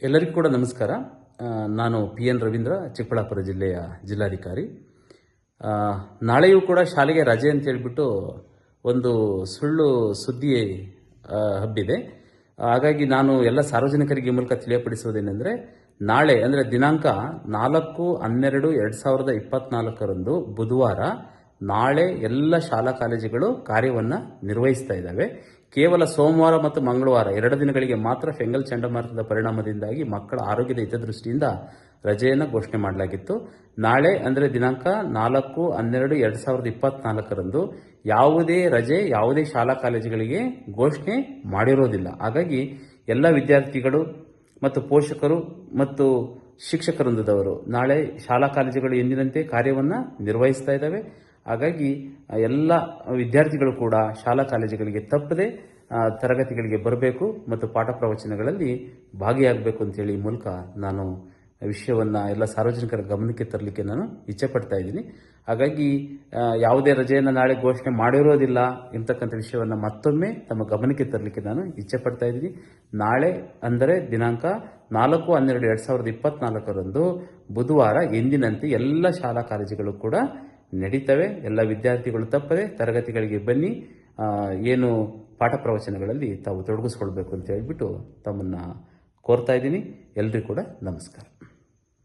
ಎಲ್ಲರಿಗೂ ಕೂಡ ನಮಸ್ಕಾರ. ನಾನು PN ರವೀಂದ್ರ, ಚಿಕ್ಕಬಳ್ಳಾಪುರ ಜಿಲ್ಲೆಯ ಜಿಲ್ಲಾಧಿಕಾರಿ. ನಾಳೆಯೂ ಕೂಡ ಶಾಲೆಗೆ ರಜೆ ಅಂತ ಹೇಳಿಬಿಟ್ಟು ಒಂದು ಸುಳ್ಳು ಸುದ್ದಿ ಹಬ್ಬಿದೆ. ಹಾಗಾಗಿ ನಾನು ಎಲ್ಲ ಸಾರ್ವಜನಿಕರಿಗೆ ಈ ಮೂಲಕ ತಿಳಿಯಪಡಿಸುವುದೇನೆಂದರೆ, ನಾಳೆ ಅಂದರೆ ದಿನಾಂಕ 4/12/2024 ಬುಧವಾರ ನಾಳೆ ಎಲ್ಲ ಶಾಲಾ ಕಾಲೇಜುಗಳು ಕಾರ್ಯವನ್ನು ನಿರ್ವಹಿಸ್ತಾ ಇದ್ದಾವೆ. ಕೇವಲ ಸೋಮವಾರ ಮತ್ತು ಮಂಗಳವಾರ 2 ದಿನಗಳಿಗೆ ಮಾತ್ರ ಫೆಂಗಲ್ ಚಂಡಮಾರುತದ ಪರಿಣಾಮದಿಂದಾಗಿ ಮಕ್ಕಳ ಆರೋಗ್ಯದ ಹಿತದೃಷ್ಟಿಯಿಂದ ರಜೆಯನ್ನು ಘೋಷಣೆ ಮಾಡಲಾಗಿತ್ತು. ನಾಳೆ ಅಂದರೆ ದಿನಾಂಕ 4/12/2024 ಯಾವುದೇ ರಜೆ ಯಾವುದೇ ಶಾಲಾ ಕಾಲೇಜುಗಳಿಗೆ ಘೋಷಣೆ ಮಾಡಿರೋದಿಲ್ಲ. ಹಾಗಾಗಿ ಎಲ್ಲ ವಿದ್ಯಾರ್ಥಿಗಳು ಮತ್ತು ಪೋಷಕರು ಮತ್ತು ಶಿಕ್ಷಕವೃಂದದವರು ನಾಳೆ ಶಾಲಾ ಕಾಲೇಜುಗಳು ಎಂದಿನಂತೆ ಕಾರ್ಯವನ್ನು ನಿರ್ವಹಿಸ್ತಾ ಇದ್ದಾವೆ. ಹಾಗಾಗಿ ಎಲ್ಲ ವಿದ್ಯಾರ್ಥಿಗಳು ಕೂಡ ಶಾಲಾ ಕಾಲೇಜುಗಳಿಗೆ ತಪ್ಪದೆ ತರಗತಿಗಳಿಗೆ ಬರಬೇಕು ಮತ್ತು ಪಾಠ ಪ್ರವಚನಗಳಲ್ಲಿ ಭಾಗಿಯಾಗಬೇಕು ಅಂತೇಳಿ ಈ ಮೂಲಕ ನಾನು ವಿಷಯವನ್ನು ಎಲ್ಲ ಸಾರ್ವಜನಿಕರ ಗಮನಕ್ಕೆ ತರಲಿಕ್ಕೆ ನಾನು ಇಚ್ಛೆ ಪಡ್ತಾ ಇದ್ದೀನಿ. ಹಾಗಾಗಿ ಯಾವುದೇ ರಜೆಯನ್ನು ನಾಳೆ ಘೋಷಣೆ ಮಾಡಿರೋದಿಲ್ಲ ಎಂತಕ್ಕಂಥ ವಿಷಯವನ್ನು ಮತ್ತೊಮ್ಮೆ ತಮ್ಮ ಗಮನಕ್ಕೆ ತರಲಿಕ್ಕೆ ನಾನು ಇಚ್ಛೆ ಪಡ್ತಾ ಇದ್ದೀನಿ. ನಾಳೆ ಅಂದರೆ ದಿನಾಂಕ 4/12/2024 ಬುಧವಾರ ಎಂದಿನಂತೆ ಎಲ್ಲ ಶಾಲಾ ಕಾಲೇಜುಗಳು ಕೂಡ ನಡೀತವೆ. ಎಲ್ಲ ವಿದ್ಯಾರ್ಥಿಗಳು ತಪ್ಪದೆ ತರಗತಿಗಳಿಗೆ ಬನ್ನಿ, ಏನು ಪಾಠ ಪ್ರವಚನಗಳಲ್ಲಿ ತಾವು ತೊಡಗಿಸ್ಕೊಳ್ಬೇಕು ಅಂತ ಹೇಳ್ಬಿಟ್ಟು ತಮ್ಮನ್ನು ಕೋರ್ತಾ ಇದ್ದೀನಿ. ಎಲ್ರಿಗೂ ಕೂಡ ನಮಸ್ಕಾರ.